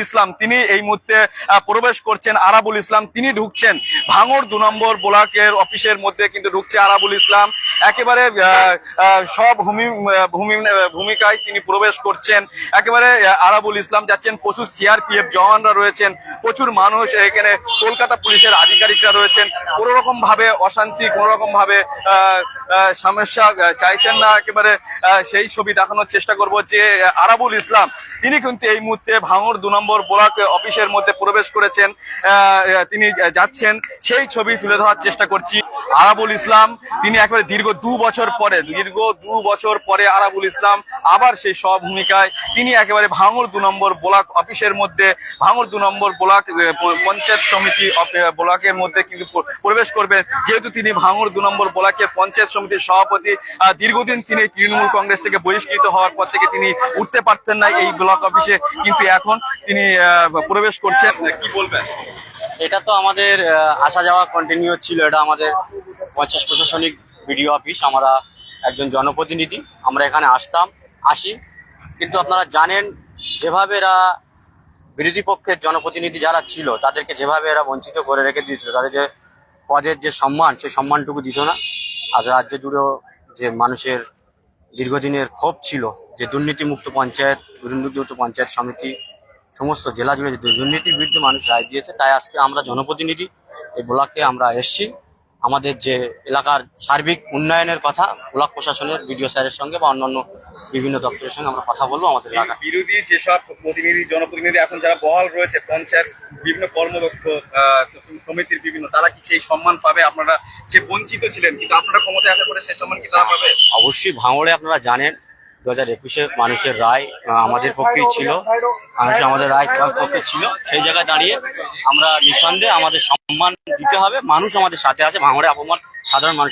ইসলাম তিনি এই মুহূর্তে প্রবেশ করছেন। আরাবুল ইসলাম তিনি ঢুকছেন ভাঙড় 2 নম্বর ব্লকের অফিসের মধ্যে কিন্তু ঢুকছে আরাবুল ইসলাম। একেবারে সব ভূমিকায় তিনি প্রবেশ করছেন। একেবারে আরাবুল ইসলাম যাচ্ছেন, প্রচুর সিআরপিএফ জওয়ানরা রয়েছেন, প্রচুর মানুষ এখানে, কলকাতা পুলিশের আধিকারিকরা রয়েছেন। কোনো রকম ভাবে অশান্তি, কোনো রকম ভাবে সমস্যা চাইছেন না। একেবারে সেই ছবি দেখানোর চেষ্টা করব যে আরাবুল ইসলাম তিনি কিন্তু এই মুহূর্তে ভাঙড় 2 নম্বর ব্লক অফিসের মধ্যে প্রবেশ করেছেন, তিনি যাচ্ছেন, সেই ছবি তুলে ধরার চেষ্টা করছি। আরাবুল ইসলাম তিনি একেবারে দীর্ঘ 2 বছর পরে আরাবুল ইসলাম আবার সেই সব ভূমিকায় তিনি একেবারে ভাঙড় 2 নম্বর ব্লক অফিসের মধ্যে, ভাঙড় 2 নম্বর ব্লক পঞ্চায়েত সমিতি ব্লকের মধ্যে কিন্তু প্রবেশ করবেন। যেহেতু তিনি ভাঙড় 2 নম্বর ব্লকের পঞ্চায়েত সমিতির সভাপতি, দীর্ঘদিন তিনি তৃণমূল কংগ্রেস থেকে বহিষ্কৃত হওয়ার পর থেকে তিনি উঠতে পারতেন না এই ব্লক অফিসে, কিন্তু এখন তিনি প্রবেশ করছেন। কি বলবেন? এটা তো আমাদের আসা যাওয়া কন্টিনিউ ছিল। এটা আমাদের পঞ্চায়েত প্রশাসনিক বিডিও অফিস। আমরা একজন জনপ্রতিনিধি, আমরা এখানে আসি, কিন্তু আপনারা জানেন যেভাবে এরা বিরোধী পক্ষের জনপ্রতিনিধি যারা ছিল তাদেরকে যেভাবে এরা বঞ্চিত করে রেখে দিয়েছিল, তাদের যে পদের যে সম্মান, সেই সম্মানটুকু দিত না। আজ রাজ্য জুড়েও যে মানুষের দীর্ঘদিনের ক্ষোভ ছিল যে দুর্নীতিমুক্ত পঞ্চায়েত, দুর্নীতিমুক্ত পঞ্চায়েত সমিতি, সমস্ত জেলা জুড়ে যে দুর্নীতির বিরুদ্ধে মানুষ রায় দিয়েছে, তাই আজকে আমরা জনপ্রতিনিধি এই ব্লকে আমরা এসছি। আমাদের যে এলাকার সার্বিক উন্নয়নের কথা ব্লক প্রশাসনের বিডিও স্যারের সঙ্গে বা অন্যান্য বিভিন্ন দপ্তরের সঙ্গে আমরা কথা বলবো। আমাদের এলাকা বিরোধী যেসব জনপ্রতিনিধি এখন যারা বহাল রয়েছে পঞ্চায়েত বিভিন্ন কর্মদক্ষ সমিতির বিভিন্ন, তারা কি সেই সম্মান পাবে? আপনারা যে বঞ্চিত ছিলেন, কিন্তু আপনারা ক্ষমতায় আসার পরে সেই সম্মান কি তারা পাবে? অবশ্যই। ভাঙড়ে আপনারা জানেন 2021-এ মানুষের রায় আমাদের পক্ষেই ছিল, আমাদের রায় পক্ষে ছিল। সেই জায়গায় দাঁড়িয়ে আমরা নিঃসন্দেহে আমাদের সম্মান দিতে হবে। মানুষ আমাদের সাথে আছে, ভাঙড়ে অপমান সাধারণ মানুষ